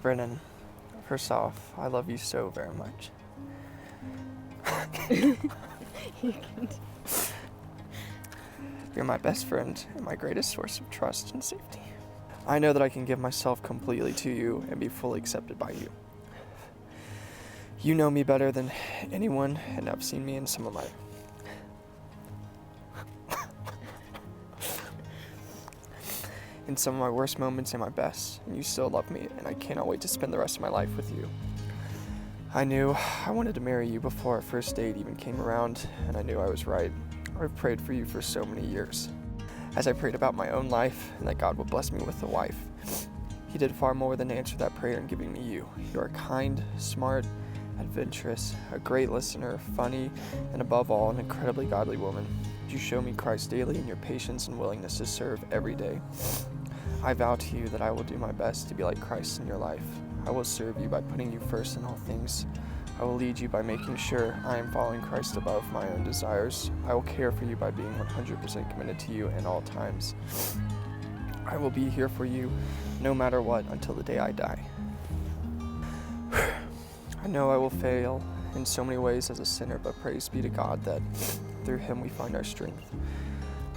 Brennyn, first off, I love you so very much. You're my best friend and my greatest source of trust and safety. I know that I can give myself completely to you and be fully accepted by you. You know me better than anyone and have seen me in some of my worst moments and my best, and you still love me, and I cannot wait to spend the rest of my life with you. I knew I wanted to marry you before our first date even came around, and I knew I was right. I've prayed for you for so many years. As I prayed about my own life and that God would bless me with a wife, He did far more than answer that prayer in giving me you. You are kind, smart, adventurous, a great listener, funny, and above all, an incredibly godly woman. You show me Christ daily in your patience and willingness to serve every day. I vow to you that I will do my best to be like Christ in your life. I will serve you by putting you first in all things. I will lead you by making sure I am following Christ above my own desires. I will care for you by being 100% committed to you in all times. I will be here for you no matter what until the day I die. I know I will fail in so many ways as a sinner, but praise be to God that through Him we find our strength.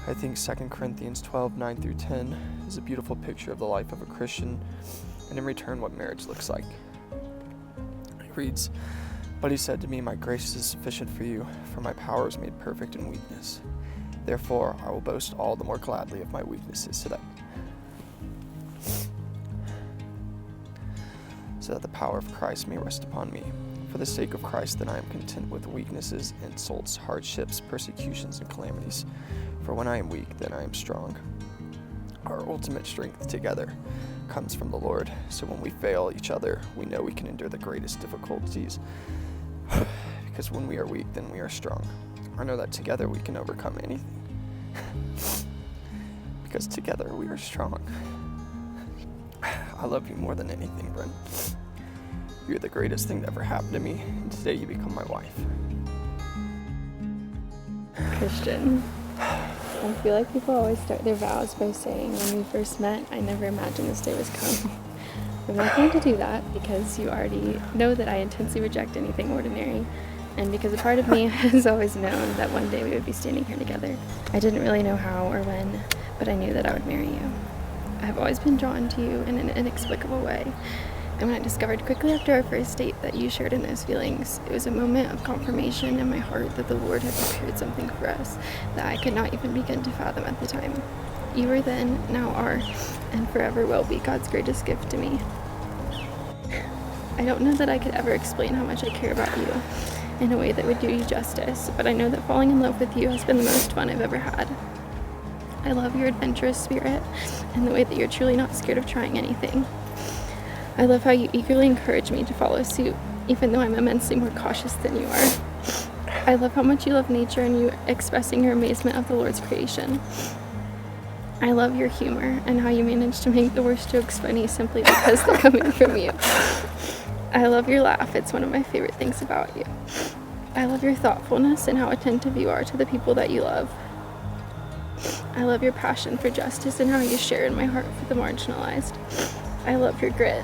I think 2 Corinthians 12:9-10 is a beautiful picture of the life of a Christian, and in return what marriage looks like. It reads, "But He said to me, my grace is sufficient for you, for my power is made perfect in weakness. Therefore I will boast all the more gladly of my weaknesses so that the power of Christ may rest upon me. For the sake of Christ, then I am content with weaknesses, insults, hardships, persecutions, and calamities. For when I am weak, then I am strong. Our ultimate strength together comes from the Lord, so when we fail each other, we know we can endure the greatest difficulties. Because when we are weak, then we are strong. I know that together we can overcome anything. Because together we are strong. I love you more than anything, Brent. You're the greatest thing that ever happened to me, and today you become my wife." Christian, I feel like people always start their vows by saying, when we first met, I never imagined this day was coming. I'm not going to do that because you already know that I intensely reject anything ordinary, and because a part of me has always known that one day we would be standing here together. I didn't really know how or when, but I knew that I would marry you. I've always been drawn to you in an inexplicable way, and when I discovered quickly after our first date that you shared in those feelings, it was a moment of confirmation in my heart that the Lord had prepared something for us that I could not even begin to fathom at the time. You were then, now are, and forever will be God's greatest gift to me. I don't know that I could ever explain how much I care about you in a way that would do you justice, but I know that falling in love with you has been the most fun I've ever had. I love your adventurous spirit and the way that you're truly not scared of trying anything. I love how you eagerly encourage me to follow suit, even though I'm immensely more cautious than you are. I love how much you love nature and you expressing your amazement of the Lord's creation. I love your humor and how you manage to make the worst jokes funny simply because they're coming from you. I love your laugh. It's one of my favorite things about you. I love your thoughtfulness and how attentive you are to the people that you love. I love your passion for justice and how you share in my heart for the marginalized. I love your grit.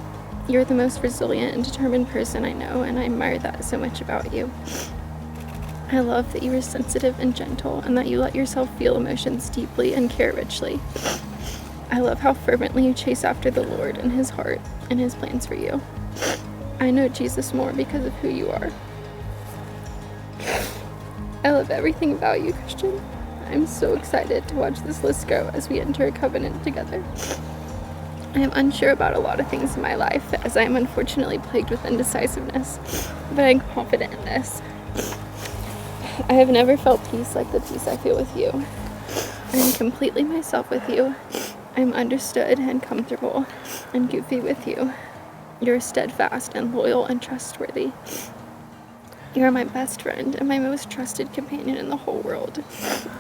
You're the most resilient and determined person I know, and I admire that so much about you. I love that you are sensitive and gentle, and that you let yourself feel emotions deeply and care richly. I love how fervently you chase after the Lord and His heart and His plans for you. I know Jesus more because of who you are. I love everything about you, Christian. I'm so excited to watch this list grow as we enter a covenant together. I am unsure about a lot of things in my life, as I am unfortunately plagued with indecisiveness, but I'm confident in this. I have never felt peace like the peace I feel with you. I am completely myself with you. I am understood and comfortable and goofy with you. You're steadfast and loyal and trustworthy. You are my best friend and my most trusted companion in the whole world.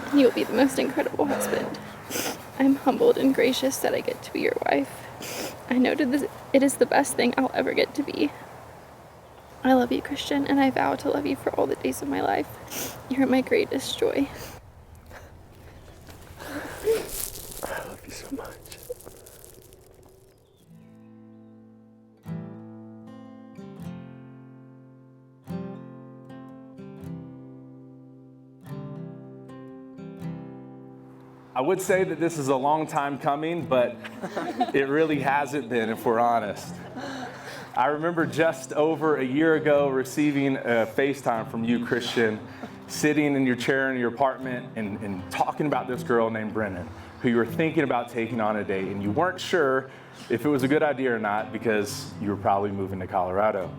And you will be the most incredible husband. I am humbled and gracious that I get to be your wife. I know it is the best thing I'll ever get to be. I love you, Christian, and I vow to love you for all the days of my life. You're my greatest joy. I love you so much. I would say that this is a long time coming, but it really hasn't been, if we're honest. I remember just over a year ago receiving a FaceTime from you, Christian, sitting in your chair in your apartment and talking about this girl named Brennyn, who you were thinking about taking on a date, and you weren't sure if it was a good idea or not because you were probably moving to Colorado.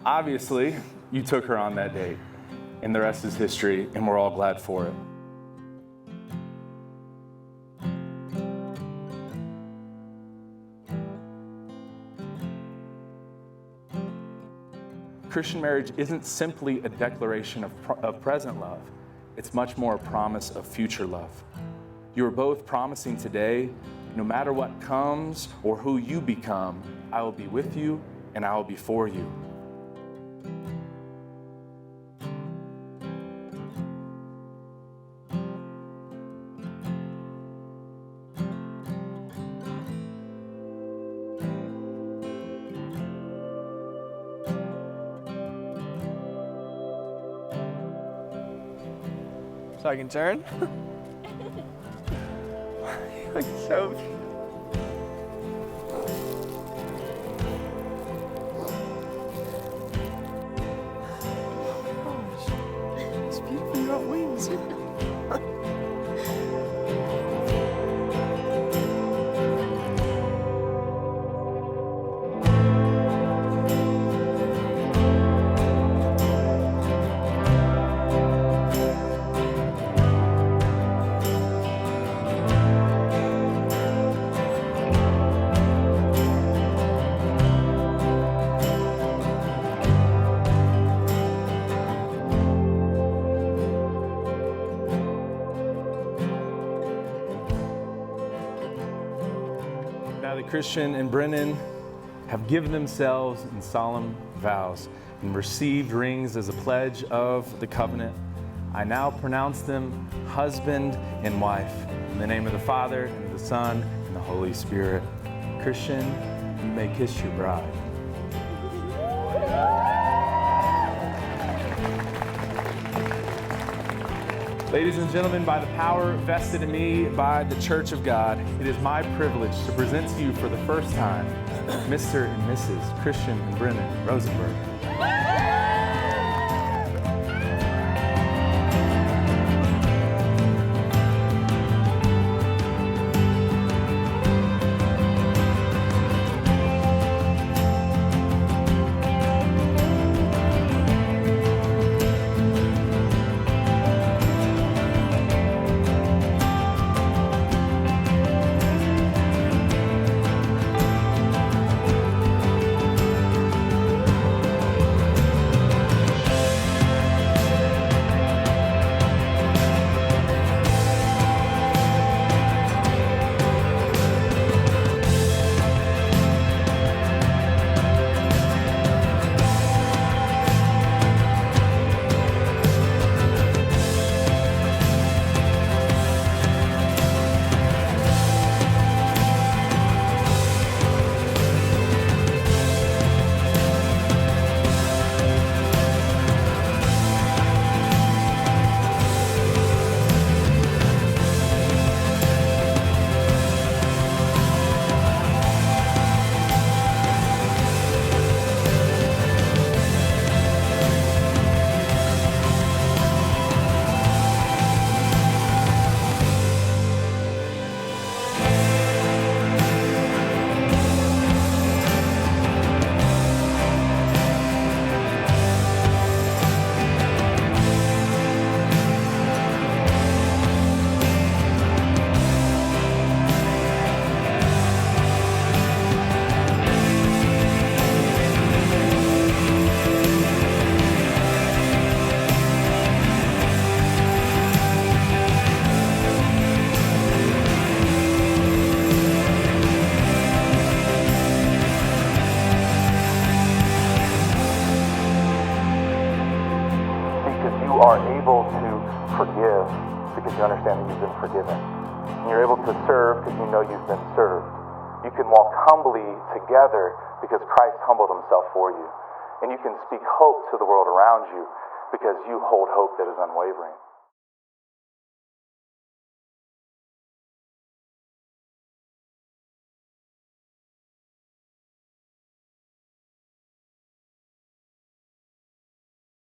Obviously, you took her on that date, and the rest is history, and we're all glad for it. Christian marriage isn't simply a declaration of present love. It's much more a promise of future love. You are both promising today, no matter what comes or who you become, I will be with you and I will be for you. So I can turn? You look so beautiful. Oh my gosh. It's beautiful, you got wings. Now that Christian and Brennyn have given themselves in solemn vows and received rings as a pledge of the covenant, I now pronounce them husband and wife. In the name of the Father, and of the Son, and the Holy Spirit. Christian, you may kiss your bride. Ladies and gentlemen, by the power vested in me by the Church of God, it is my privilege to present to you for the first time Mr. and Mrs. Christian and Brennyn Rosenberg. You are able to forgive because you understand that you've been forgiven. And you're able to serve because you know you've been served. You can walk humbly together because Christ humbled himself for you. And you can speak hope to the world around you because you hold hope that is unwavering.